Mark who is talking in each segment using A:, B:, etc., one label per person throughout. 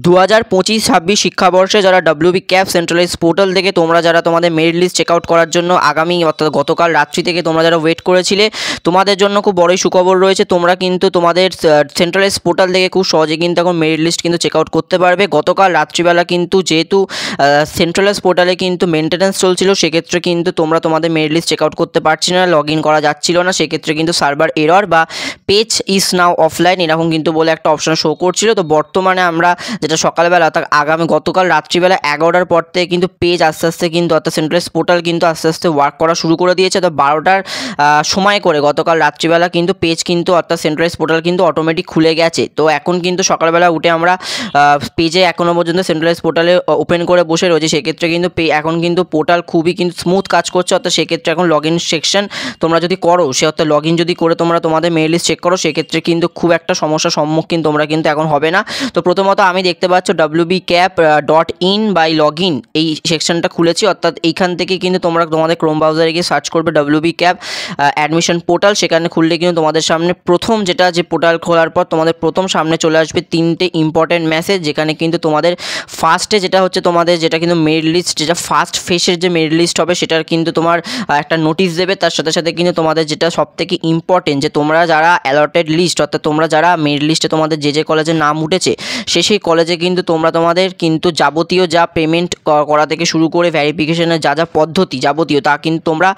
A: 2025-26 শিক্ষাবর্ষে যারা WB cap centralise portal থেকে তোমরা যারা তোমাদের মেরিট লিস্ট চেক আউট করার জন্য আগামী অর্থাৎ গতকাল রাত্রি থেকে তোমরা যারা ওয়েট করেছিলে, তোমাদের জন্য খুব বড়ই সুখবর রয়েছে। তোমরা কিন্তু তোমাদের সেন্ট্রালাইজ পোর্টাল থেকে খুব সহজে কিন্তু এখন মেরিট লিস্ট কিন্তু চেক আউট করতে পারবে। গতকাল রাত্রিবেলা কিন্তু যেহেতু সেন্ট্রালাইজ পোর্টালে কিন্তু মেনটেন্যান্স চলছিল, সেক্ষেত্রে কিন্তু তোমরা তোমাদের মেরিট লিস্ট চেক আউট করতে পারছি না, লগ ইন করা যাচ্ছিল না। সেক্ষেত্রে কিন্তু সার্ভার এরর বা পেজ ইজ নাও অফলাইন এরকম কিন্তু বলে একটা অপশন শো করছিল। তো বর্তমানে আমরা যেটা সকালবেলা অর্থাৎ গতকাল রাত্রিবেলা 11টার পর থেকে কিন্তু পেজ আস্তে আস্তে কিন্তু অর্থাৎ সেন্ট্রালাইজ পোর্টাল কিন্তু আস্তে আস্তে ওয়ার্ক করা শুরু করে দিয়েছে। তো 12টার সময় করে গতকাল রাত্রিবেলা কিন্তু পেজ কিন্তু অর্থাৎ সেন্ট্রালাইজ পোর্টাল কিন্তু অটোমেটিক খুলে গেছে। তো এখন কিন্তু সকালবেলা উঠে আমরা পেজে এখনও পর্যন্ত সেন্ট্রালাইজ পোর্টালে ওপেন করে বসে রয়েছে। সেক্ষেত্রে কিন্তু এখন কিন্তু পোর্টাল খুবই কিন্তু স্মুথ কাজ করছে। অর্থাৎ সেক্ষেত্রে এখন লগ ইন সেকশন তোমরা যদি করো, সে অর্থাৎ লগ ইন যদি করে তোমরা তোমাদের মেইল লিস্ট চেক করো, সেক্ষেত্রে কিন্তু খুব একটা সমস্যার সম্মুখীন তোমরা কিন্তু এখন হবে না। তো প্রথমত আমি দেখতে পাচ্ছ wbcap.in বাই লগ ইন এই সেকশনটা খুলেছি। অর্থাৎ এইখান থেকে কিন্তু তোমরা তোমাদের ক্রোম ব্রাউজারে গিয়ে সার্চ করবে wbcap অ্যাডমিশন পোর্টাল। সেখানে খুললে কিন্তু তোমাদের সামনে প্রথম যে পোর্টাল খোলার পর তোমাদের প্রথম সামনে চলে আসবে 3টে ইম্পর্টেন্ট মেসেজ, যেখানে কিন্তু তোমাদের ফার্স্টে যেটা হচ্ছে তোমাদের যেটা কিন্তু মেরিট লিস্ট, যেটা ফার্স্ট ফেসের যে মেরিট লিস্ট হবে সেটার কিন্তু তোমার একটা নোটিশ দেবে। তার সাথে সাথে কিন্তু তোমাদের যেটা সবথেকে ইম্পর্টেন্ট, যে তোমরা যারা অ্যালটেড লিস্ট অর্থাৎ তোমরা যারা মেরিট লিস্টে তোমাদের যে কলেজের নাম উঠেছে সেই কলেজে কিন্তু তোমরা তোমাদের কিন্তু যাবতীয় যা পেমেন্ট করা থেকে শুরু করে ভেরিফিকেশনের যা পদ্ধতি যাবতীয় তা কিন্তু তোমরা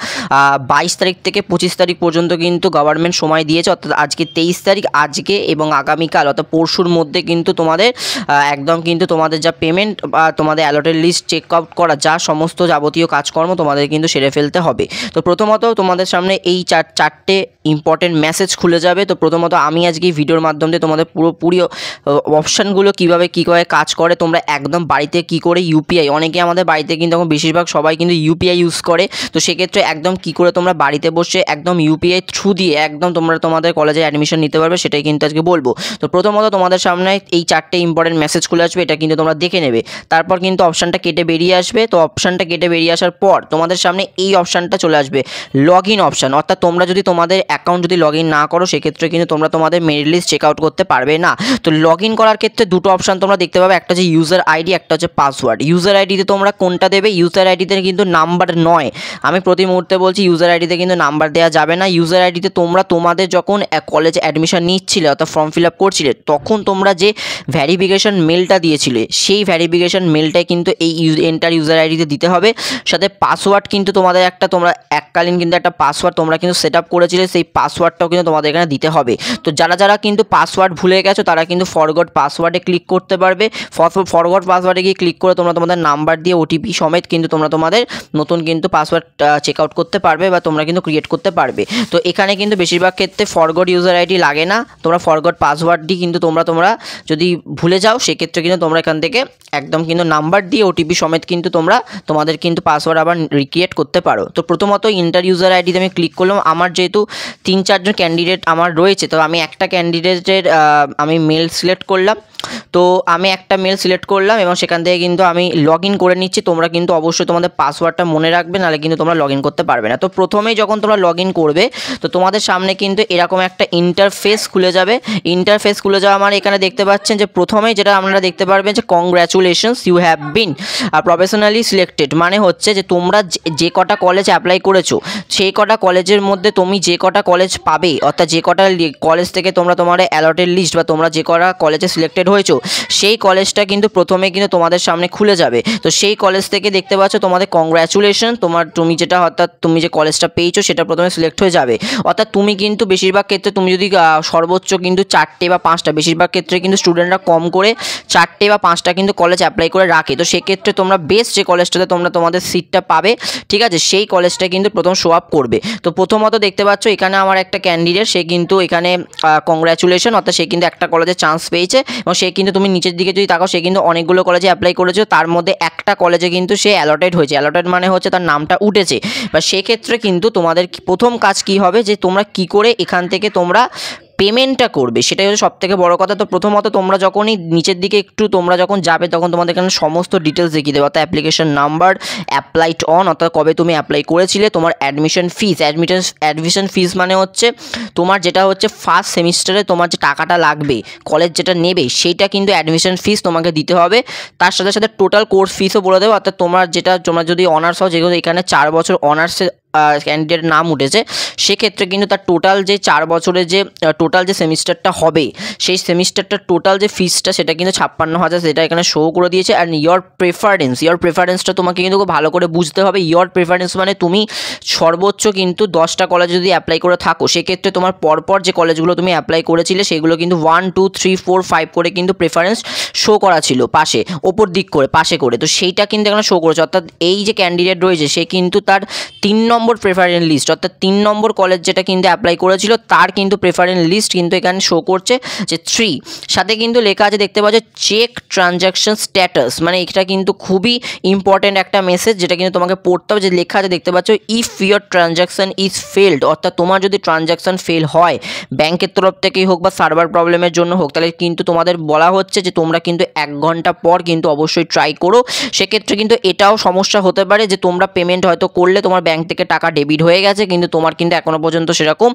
A: 22 তারিখ থেকে 25 তারিখ পর্যন্ত কিন্তু গভর্নমেন্ট সময় দিয়েছে। অর্থাৎ আজকে 23 তারিখ, আজকে এবং আগামীকাল অর্থাৎ পরশুর মধ্যে কিন্তু তোমাদের একদম কিন্তু তোমাদের যা পেমেন্ট বা তোমাদের অ্যালটেড লিস্ট চেক আউট করা যা সমস্ত যাবতীয় কাজকর্ম তোমাদের কিন্তু সেরে ফেলতে হবে। তো প্রথমত তোমাদের সামনে এই চারটে ইম্পর্টেন্ট মেসেজ খুলে যাবে। তো প্রথমত আমি আজকে এই ভিডিওর মাধ্যমে তোমাদের পুরোপুরি অপশানগুলো কীভাবে কাজ করে, তোমরা একদম বাড়িতে কি করে ইউপিআই, অনেকে আমাদের বাড়িতে কিন্তু এখন বেশিরভাগ সবাই কিন্তু ইউপিআই ইউজ করে। তো সেক্ষেত্রে একদম কি করে তোমরা বাড়িতে বসে একদম ইউপিআই থ্রু দিয়ে একদম তোমরা তোমাদের কলেজে অ্যাডমিশন নিতে পারবে, সেটাই কিন্তু আজকে বলবো। তো প্রথমত তোমাদের সামনে এই চারটে ইম্পর্টেন্ট মেসেজ খুলে আসবে, এটা কিন্তু তোমরা দেখে নেবে। তারপর কিন্তু অপশানটা কেটে বেরিয়ে আসবে। তো অপশানটা কেটে বেরিয়ে আসার পর তোমাদের সামনে এই অপশানটা চলে আসবে, লগ ইন অপশান। অর্থাৎ তোমরা যদি তোমাদের অ্যাকাউন্ট যদি লগ ইন না করো, সেক্ষেত্রে কিন্তু তোমরা তোমাদের মেরিট লিস্ট চেক আউট করতে পারবে না। তো লগ ইন করার ক্ষেত্রে দুটো অপশান তোমরা দেখতে পাবে, একটা হচ্ছে ইউজার আইডি, একটা হচ্ছে পাসওয়ার্ড। ইউজার আইডিতে তোমরা কোনটা দেবে? ইউজার আইডিতে কিন্তু নাম্বার নয়, আমি প্রতি মুহূর্তে বলছি ইউজার আইডিতে কিন্তু নাম্বার দেওয়া যাবে না। ইউজার আইডিতে তোমরা তোমাদের যখন কলেজে অ্যাডমিশন নিচ্ছিলে অর্থাৎ ফর্ম ফিল আপ করছিলে, তখন তোমরা যে ভ্যারিফিকেশন মেলটা দিয়েছিলে সেই ভ্যারিফিকেশন মেলটাই কিন্তু এই এন্টার ইউজার আইডিতে দিতে হবে। সাথে পাসওয়ার্ড কিন্তু তোমাদের তোমরা এককালীন কিন্তু একটা পাসওয়ার্ড তোমরা কিন্তু সেট আপ করেছিলে, সেই পাসওয়ার্ডটাও কিন্তু তোমাদের এখানে দিতে হবে। তো যারা কিন্তু পাসওয়ার্ড ভুলে গেছো তারা কিন্তু ফরগট পাসওয়ার্ডে ক্লিক করতে পারবে। ফরগট পাসওয়ার্ডে গিয়ে ক্লিক করে তোমরা তোমাদের নাম্বার দিয়ে ওটিপি সমেত কিন্তু তোমরা তোমাদের নতুন কিন্তু পাসওয়ার্ড চেক আউট করতে পারবে বা তোমরা কিন্তু ক্রিয়েট করতে পারবে। তো এখানে কিন্তু বেশিরভাগ ক্ষেত্রে ফরগট ইউজার আইডি লাগে না, তোমরা ফরগট পাসওয়ার্ড দিয়ে কিন্তু তোমরা যদি ভুলে যাও, সেক্ষেত্রে কিন্তু তোমরা এখান থেকে একদম কিন্তু নাম্বার দিয়ে ওটিপি সমেত কিন্তু তোমরা তোমাদের কিন্তু পাসওয়ার্ড আবার রিক্রিয়েট করতে পারো। তো প্রথমত ইন্টার ইউজার আইডিতে আমি ক্লিক করলাম। আমার যেহেতু 3-4জন ক্যান্ডিডেট আমার রয়েছে, তো আমি একটা ক্যান্ডিডেটের আমি মেল সিলেক্ট করলাম। তো আমি একটা মেল সিলেক্ট করলাম এবং সেখান থেকে কিন্তু আমি লগ ইন করে নিচ্ছি। তোমরা কিন্তু অবশ্যই তোমাদের পাসওয়ার্ডটা মনে রাখবে, নাহলে কিন্তু তোমরা লগ ইন করতে পারবে না। তো প্রথমেই যখন তোমরা লগ ইন করবে, তো তোমাদের সামনে কিন্তু এরকম একটা ইন্টারফেস খুলে যাবে। ইন্টারফেস খুলে যাওয়া মানে এখানে দেখতে পাচ্ছেন যে প্রথমেই যেটা আপনারা দেখতে পারবেন যে congratulations you have been professionally selected, মানে হচ্ছে যে তোমরা যে কটা কলেজ অ্যাপ্লাই করেছো সেই কটা কলেজের মধ্যে তুমি যে কটা কলেজ পাবে, অর্থাৎ যে কটা কলেজ থেকে তোমরা তোমার অ্যালটেড লিস্ট বা তোমরা যে কটা কলেজে সিলেক্টেড হয়েছো সেই কলেজটা কিন্তু প্রথমে কিন্তু তোমাদের সামনে খুলে যাবে। তো সেই কলেজ থেকে দেখতে পাচ্ছ তোমাদের কংগ্র্যাচুলেশন, তুমি যেটা অর্থাৎ তুমি যে কলেজটা পেয়েছো সেটা প্রথমে সিলেক্ট হয়ে যাবে। অর্থাৎ তুমি কিন্তু বেশিরভাগ ক্ষেত্রে তুমি যদি সর্বোচ্চ কিন্তু 4টে বা 5টা, বেশিরভাগ ক্ষেত্রে কিন্তু স্টুডেন্টরা কম করে 4টে বা 5টা কিন্তু কলেজ অ্যাপ্লাই করে রাখে। তো সেক্ষেত্রে তোমরা বেস্ট যে কলেজটাতে তোমরা তোমাদের সিটটা পাবে, ঠিক আছে, সেই কলেজটা কিন্তু প্রথম শো আপ করবে। তো প্রথমত দেখতে পাচ্ছ এখানে আমার একটা ক্যান্ডিডেট, সে কিন্তু এখানে কংগ্র্যাচুলেশন অর্থাৎ সে কিন্তু একটা কলেজে চান্স পেয়েছে এবং সে কিন্তু তুমি নিচের দিকে যদি তাকাও, সে কিন্তু অনেকগুলো কলেজে অ্যাপ্লাই করেছে, তার মধ্যে একটা কলেজে কিন্তু সে অ্যালটেড হয়েছে। অ্যালটেড মানে হচ্ছে তার নামটা উঠেছে। বা সেক্ষেত্রে কিন্তু তোমাদের প্রথম কাজ কি হবে, যে তোমরা কি করে এখান থেকে তোমরা পেমেন্টটা করবে, সেটাই হচ্ছে সবথেকে বড় কথা। তো প্রথমত তোমরা যখনই নিচের দিকে একটু তোমরা যখন যাবে তখন তোমাদের এখানে সমস্ত ডিটেলস দেখিয়ে দেবে, অর্থাৎ অ্যাপ্লিকেশন নাম্বার, অ্যাপ্লাইড অন অর্থাৎ কবে তুমি অ্যাপ্লাই করেছিলে, তোমার অ্যাডমিশন ফিস মানে হচ্ছে তোমার যেটা হচ্ছে ফার্স্ট সেমিস্টারে তোমার যে টাকাটা লাগবে, কলেজ যেটা নেবে সেইটা কিন্তু অ্যাডমিশন ফিস তোমাকে দিতে হবে। তার সাথে সাথে টোটাল কোর্স ফিসও বলে দেবে, অর্থাৎ তোমরা যদি অনার্স হও, যেগুলো এখানে 4 বছর অনার্সে ক্যান্ডিডেট নাম উঠেছে, সেক্ষেত্রে কিন্তু তার টোটাল যে 4 বছরের যে টোটাল যে সেমিস্টারটা হবে, সেই সেমিস্টারটা টোটাল যে ফিসটা সেটা কিন্তু 56,000 সেটা এখানে শো করে দিয়েছে। অ্যান্ড ইয়োর প্রেফারেন্সটা তোমাকে কিন্তু খুব ভালো করে বুঝতে হবে। ইয়োর প্রেফারেন্স মানে তুমি সর্বোচ্চ কিন্তু 10টা কলেজে যদি অ্যাপ্লাই করে থাকো, সেক্ষেত্রে তোমার পরপর যে কলেজগুলো তুমি অ্যাপ্লাই করেছিলে সেগুলো কিন্তু 1 2 3 4 5 করে কিন্তু প্রেফারেন্স শো করা ছিল পাশে, ওপর দিক করে পাশে করে, তো সেইটা কিন্তু এখানে শো করেছে। অর্থাৎ এই যে ক্যান্ডিডেট রয়েছে সে কিন্তু তার 3 নম্বর প্রেফারেন্স লিস্ট, অর্থাৎ 3 নম্বর কলেজ যেটা কিন্তু অ্যাপ্লাই করেছিল তার কিন্তু প্রেফারেন্স লিস্ট কিন্তু এখানে শো করছে যে 3, সাথে কিন্তু লেখা আছে দেখতে পাচ্ছ চেক ট্রানজ্যাকশন স্ট্যাটাস, মানে এটা কিন্তু খুবই ইম্পর্টেন্ট একটা মেসেজ যেটা কিন্তু তোমাকে পড়তে হবে। যে লেখা আছে দেখতে পাচ্ছ if your transaction is failed, অর্থাৎ তোমার যদি ট্রানজ্যাকশন ফেল হয় ব্যাংকের তরফ থেকেই হোক বা সার্ভার প্রবলেমের জন্য হোক, তাহলে কিন্তু তোমাদের বলা হচ্ছে যে তোমরা কিন্তু 1 ঘন্টা পর কিন্তু অবশ্যই ট্রাই করো। সেক্ষেত্রে কিন্তু এটাও সমস্যা হতে পারে যে তোমরা পেমেন্ট হয়তো করলে তোমার ব্যাংক থেকে টাকা ডেবিট হয়ে গেছে, কিন্তু তোমার কিন্তু এখনো পর্যন্ত সেরকম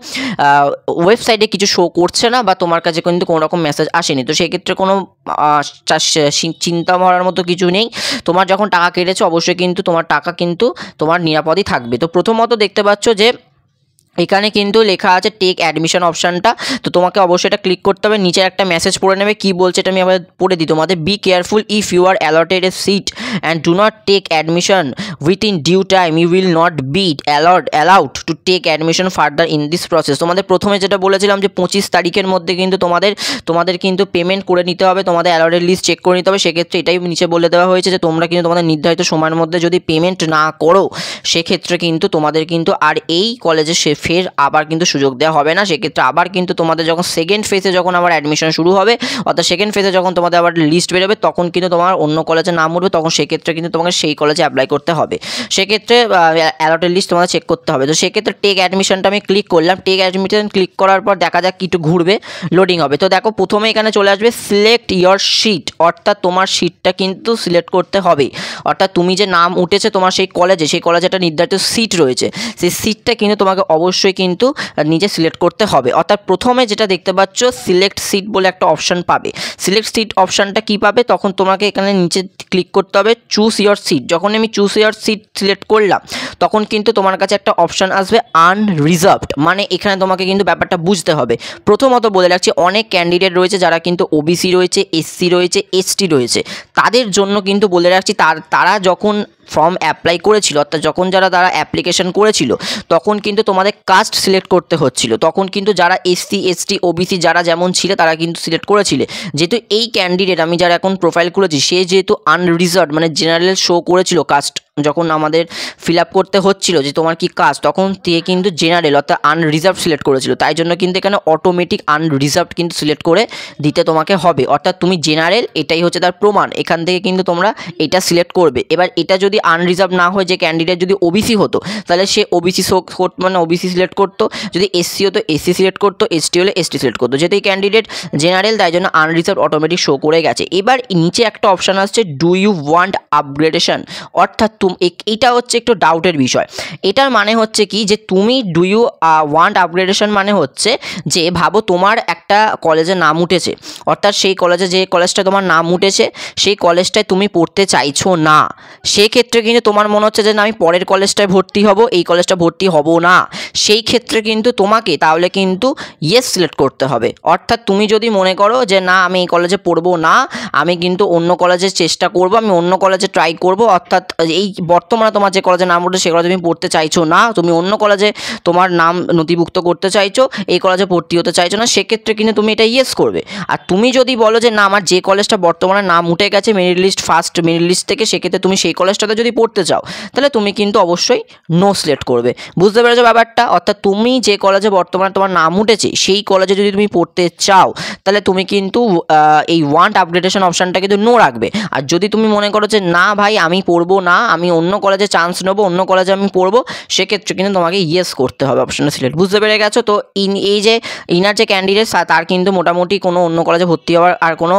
A: ওয়েবসাইটে কিছু শো করছে না বা তোমার কাছে কিন্তু কোনো রকম মেসেজ আসেনি। তো সেক্ষেত্রে কোনো চিন্তা করার মতো কিছু নেই, তোমার যখন টাকা কেটেছে অবশ্যই কিন্তু তোমার টাকা কিন্তু তোমার নিরাপদই থাকবে। তো প্রথমত দেখতে পাচ্ছ যে এখানে কিন্তু লেখা আছে টেক অ্যাডমিশন অপশানটা, তো তোমাকে অবশ্যই এটা ক্লিক করতে হবে। নিচে একটা মেসেজ পড়ে নেবে, কি বলছে এটা আমি আবার পড়ে দিই তোমাদের। Be careful if you are allotted a seat and do not take admission within due time you will not be allowed to take admission further in this process. তোমাদের প্রথমে যেটা বলেছিলাম যে 25 তারিখের মধ্যে কিন্তু তোমাদের কিন্তু পেমেন্ট করে নিতে হবে, তোমাদের অ্যালটেড লিস্ট চেক করে নিতে হবে। সেক্ষেত্রে এটাই নিচে বলে দেওয়া হয়েছে যে তোমরা কিন্তু তোমাদের নির্ধারিত সময়ের মধ্যে যদি পেমেন্ট না করো, সেক্ষেত্রে কিন্তু তোমাদের কিন্তু আর এই কলেজে ফের আবার কিন্তু সুযোগ দেওয়া হবে না। সেক্ষেত্রে আবার কিন্তু তোমাদের যখন সেকেন্ড ফেজে যখন আবার অ্যাডমিশন শুরু হবে, অর্থাৎ সেকেন্ড ফেজে যখন তোমাদের আবার লিস্ট বেরোবে, তখন কিন্তু তোমার অন্য কলেজে নাম উঠবে, তখন সেক্ষেত্রে কিন্তু তোমাকে সেই কলেজে অ্যাপ্লাই করতে হবে। সেক্ষেত্রে অ্যালটেড লিস্ট তোমাদের চেক করতে হবে। তো সেক্ষেত্রে টেক অ্যাডমিশনটা আমি ক্লিক করলাম। টেক অ্যাডমিশন ক্লিক করার পর দেখা যাক একটু ঘুরবে, লোডিং হবে। তো দেখো প্রথমে এখানে চলে আসবে সিলেক্ট ইয়োর সিট, অর্থাৎ তোমার সিটটা কিন্তু সিলেক্ট করতে হবে। অর্থাৎ তুমি যে নাম উঠেছে তোমার সেই কলেজে একটা নির্ধারিত সিট রয়েছে, সেই সিটটা কিন্তু তোমাকে অবশ্যই কিন্তু নিজে সিলেক্ট করতে হবে। অর্থাৎ প্রথমে যেটা দেখতে পাচ্ছ সিলেক্ট সিট বলে একটা অপশান পাবে। সিলেক্ট সিট অপশানটা কী পাবে, তখন তোমাকে এখানে নিচে ক্লিক করতে হবে চুজ ইয়োর সিট। যখন আমি চুজ ইয়োর সিট সিলেক্ট করলাম, তখন কিন্তু তোমার কাছে একটা অপশান আসবে আনরিজার্ভড, মানে এখানে তোমাকে কিন্তু ব্যাপারটা বুঝতে হবে। প্রথমত বলে রাখছি, অনেক ক্যান্ডিডেট রয়েছে যারা কিন্তু ওবিসি রয়েছে, এসসি রয়েছে, এসটি রয়েছে, তাদের জন্য কিন্তু বলে রাখছি তারা যখন ফর্ম অ্যাপ্লাই করেছিল, অর্থাৎ যখন তারা অ্যাপ্লিকেশন করেছিল, তখন কিন্তু তোমাদের কাস্ট সিলেক্ট করতে হচ্ছিল। তখন কিন্তু যারা এসসি এসটি ওবিসি যারা যেমন ছিল তারা কিন্তু সিলেক্ট করেছিলে। যেহেতু এই ক্যান্ডিডেট আমি যারা এখন প্রোফাইল করেছি, সে যেহেতু আনরিজার্ভড মানে জেনারেল শো করেছিল কাস্ট, যখন আমাদের ফিল আপ করতে হচ্ছিল যে তোমার কি কাস্ট, তখন দিয়ে কিন্তু জেনারেল অর্থাৎ আনরিজার্ভ সিলেক্ট করেছিল। তাই জন্য কিন্তু এখানে অটোমেটিক আনরিজার্ভড কিন্তু সিলেক্ট করে দিতে তোমাকে হবে, অর্থাৎ তুমি জেনারেল, এটাই হচ্ছে তার প্রমাণ। এখান থেকে কিন্তু তোমরা এটা সিলেক্ট করবে। এবার এটা যদি আনরিজার্ভ না হয়, যে ক্যান্ডিডেট যদি ওবিসি হতো তাহলে সে ওবিসি মানে ওবিসি সিলেক্ট করতো, যদি এসসি হতো এসসি সিলেক্ট করতো, এসটি হলে এসটি সিলেক্ট করতো। যেহেতু এই ক্যান্ডিডেট জেনারেল, তাই জন্য আনরিজার্ভ অটোমেটিক শো করে গেছে। এবার নিচে একটা অপশান আসছে ডু ইউ ওয়ান্ট আপগ্রেডেশন, অর্থাৎ এটা হচ্ছে একটু ডাউটের বিষয়। এটার মানে হচ্ছে কি, যে তুমি ডু ইউ ওয়ান্ট আপগ্রেডেশন মানে হচ্ছে যে ভাবো তোমার একটা কলেজে নাম উঠেছে, অর্থাৎ সেই কলেজে যে কলেজটা তোমার নাম উঠেছে সেই কলেজটায় তুমি পড়তে চাইছো না। সেক্ষেত্রে কিন্তু তোমার মনে হচ্ছে যে না, আমি পরের কলেজটায় ভর্তি হব, এই কলেজটা ভর্তি হব না। সেই ক্ষেত্রে কিন্তু তোমাকে তাহলে কিন্তু ইয়েস সিলেক্ট করতে হবে। অর্থাৎ তুমি যদি মনে করো যে না, আমি এই কলেজে পড়বো না, আমি কিন্তু অন্য কলেজে চেষ্টা করব, আমি অন্য কলেজে ট্রাই করব, অর্থাৎ এই বর্তমানে তোমার যে কলেজে নাম উঠেছে সে কলেজে তুমি পড়তে চাইছো না, তুমি অন্য কলেজে তোমার নাম নথিভুক্ত করতে চাইছো, এই কলেজে ভর্তি হতে চাইছো না, সেক্ষেত্রে কিন্তু তুমি এটা ইয়েস করবে। আর তুমি যদি বলো যে না, আমার যে কলেজটা বর্তমানে নাম উঠে গেছে merit list first merit list থেকে, সেক্ষেত্রে তুমি সেই কলেজটাতে কলেজ যদি পড়তে চাও তাহলে তুমি কিন্তু অবশ্যই নো সিলেক্ট করবে। বুঝতে পেরেছো ব্যাপারটা? অর্থাৎ তুমি যে কলেজে বর্তমানে তোমার নাম উঠেছে সেই কলেজে যদি তুমি পড়তে চাও তাহলে তুমি কিন্তু এই ওয়ান্ট আপগ্রেডেশন অপশানটা কিন্তু নো রাখবে। আর যদি তুমি মনে করো যে না ভাই আমি পড়বো না, আমি অন্য কলেজে চান্স নেবো, অন্য কলেজে আমি পড়বো, সেক্ষেত্রে কিন্তু তোমাকে ইয়েস করতে হবে অপশানটা সিলেক্ট। বুঝতে পেরে গেছো? তো এই যে ইনার যে ক্যান্ডিডেট তার কিন্তু মোটামুটি কোনো অন্য কলেজে ভর্তি হওয়ার আর কোনো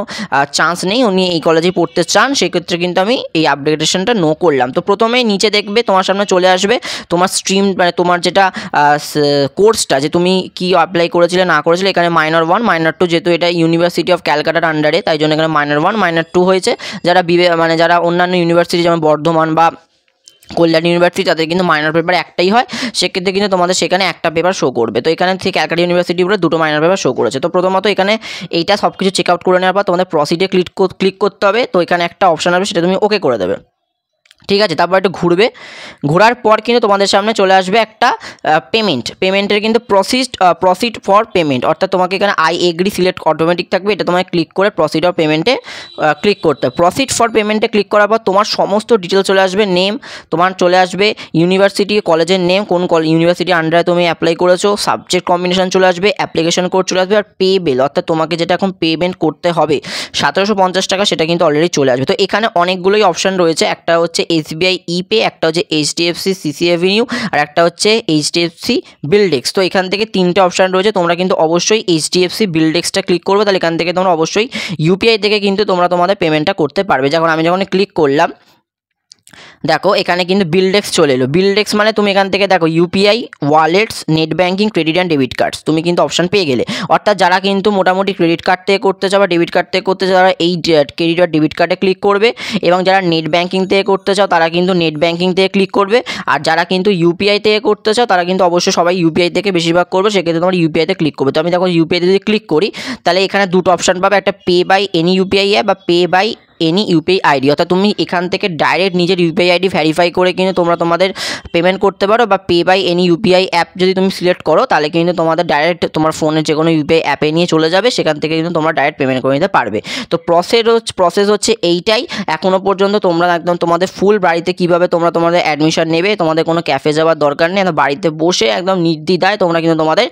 A: চান্স নেই, উনি এই কলেজেই পড়তে চান, সেক্ষেত্রে কিন্তু আমি এই আপগ্রেডেশনটা নো করলাম। তো প্রথমেই নিচে দেখবে তোমার সামনে চলে আসবে তোমার স্ট্রিম, মানে তোমার যেটা কোর্সটা যে তুমি কি অ্যাপ্লাই করেছিলে না করেছিলে। এখানে মাইনর 1 মাইনর 2, যেহেতু এটা ইউনিভার্সিটি অফ ক্যালকাটার আন্ডারে তাই জন্য এখানে মাইনর 1 মাইনর 2 হয়েছে। যারা মানে যারা অন্যান্য ইউনিভার্সিটি যেমন বর্ধমান বা কল্যাণ ইউনিভার্সিটি তাদের কিন্তু মাইনর পেপার একটাই হয়, সেক্ষেত্রে কিন্তু তোমাদের সেখানে একটা পেপার শো করবে। তো এখানে থেকে ক্যালকাটা ইউনিভার্সিটি বলে দুটো মাইনর পেপার শো করেছে। তো প্রথমত এখানে এইটা সব কিছু চেক আউট করে নেওয়ার পর তোমাদের প্রসিডে ক্লিক করতে হবে। তো এখানে একটা অপশান হবে, সেটা তুমি ওকে করে দেবে, ঠিক আছে। তারপর একটু ঘুরবে, ঘোরার পর কিন্তু তোমাদের সামনে চলে আসবে একটা পেমেন্টের কিন্তু প্রসিড ফর পেমেন্ট, অর্থাৎ তোমাকে এখানে আই এগ্রি সিলেক্ট অটোমেটিক থাকবে, এটা তোমাকে ক্লিক করে প্রসিড ফর পেমেন্টে ক্লিক করতে হবে। প্রসিড ফর পেমেন্টে ক্লিক করার পর তোমার সমস্ত ডিটেল চলে আসবে, নেম তোমার চলে আসবে, ইউনিভার্সিটি কলেজের নেম, কোন ইউনিভার্সিটি আন্ডারে তুমি অ্যাপ্লাই করেছো, সাবজেক্ট কম্বিনেশন চলে আসবে, অ্যাপ্লিকেশন কোড চলে আসবে, আর পে বিল অর্থাৎ তোমাকে যেটা এখন পেমেন্ট করতে হবে 1750 টাকা, সেটা কিন্তু অলরেডি চলে আসবে। তো এখানে অনেকগুলোই অপশান রয়েছে, একটা হচ্ছে SBI ইপে, একটা হচ্ছে HDFC CC অ্যাভিনিউ, আর একটা হচ্ছে HDFC বিলডেক্স। তো এখান থেকে তিনটে অপশান রয়েছে, তোমরা কিন্তু অবশ্যই HDFC বিলডেক্সটা ক্লিক করবে, তাহলে এখান থেকে তোমরা অবশ্যই UPI থেকে কিন্তু তোমরা তোমাদের পেমেন্টটা করতে পারবে। যখন আমি ক্লিক করলাম দেখো এখানে কিন্তু বিলডেক্স চলে এলো। বিলডেক্স মানে তুমি এখান থেকে দেখো UPI, wallets, net banking, credit and debit cards তুমি কিন্তু অপশান পেয়ে গেলে। অর্থাৎ যারা কিন্তু মোটামুটি ক্রেডিট কার্ড থেকে করতে চাও বা ডেবিট কার্ড থেকে করতে চাও তারা এই ক্রেডিট আর ডেবিট কার্ডে ক্লিক করবে, এবং যারা নেট ব্যাঙ্কিং থেকে করতে চাও তারা কিন্তু নেট ব্যাঙ্কিং থেকে ক্লিক করবে, আর যারা কিন্তু UPI থেকে করতে চাও তারা কিন্তু অবশ্যই সবাই UPI থেকে বেশিরভাগ করবে, সেক্ষেত্রে তোমার UPI তে ক্লিক করবে। তো আমি দেখো UPI তে যদি ক্লিক করি তাহলে এখানে দুটো অপশান পাবে, একটা pay by any UPI app বা pay by any UPI ID, অর্থাৎ তুমি এখান থেকে ডাইরেক্ট নিজের UPI আইডি ভেরিফাই করে কিন্তু তোমরা তোমাদের পেমেন্ট করতে পারো, বা pay by any UPI app যদি তুমি সিলেক্ট করো তাহলে কিন্তু তোমাদের ডাইরেক্ট তোমার ফোনের যে কোনো UPI অ্যাপে নিয়ে চলে যাবে, সেখান থেকে কিন্তু তোমরা ডাইরেক্ট পেমেন্ট করে নিতে পারবে। তো প্রসেস হচ্ছে এইটাই। এখনও পর্যন্ত তোমরা একদম তোমাদের ফুল বাড়িতে কীভাবে তোমরা তোমাদের অ্যাডমিশন নেবে, তোমাদের কোনো ক্যাফে যাওয়ার দরকার নেই, বাড়িতে বসে একদম নির্দ্বিধায় তোমরা কিন্তু তোমাদের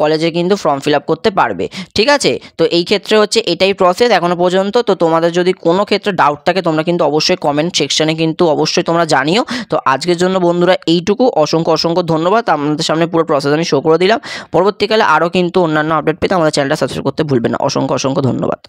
A: কলেজে কিন্তু ফর্ম ফিল আপ করতে পারবে, ঠিক আছে। তো এই ক্ষেত্রে হচ্ছে এটাই প্রসেস এখনও পর্যন্ত। তো তোমাদের যদি কোনো ক্ষেত্রে ডাউট থাকে তোমরা কিন্তু অবশ্যই কমেন্ট সেকশানে কিন্তু অবশ্যই তোমরা জানিও। তো আজকের জন্য বন্ধুরা এইটুকু, অসংখ্য ধন্যবাদ। আমাদের সামনে পুরো প্রসেস আমি শো করে দিলাম। পরবর্তীকালে আরও কিন্তু অন্যান্য আপডেট পেতে আমাদের চ্যানেলটা সাবস্ক্রাইব করতে ভুলবেন না। অসংখ্য ধন্যবাদ।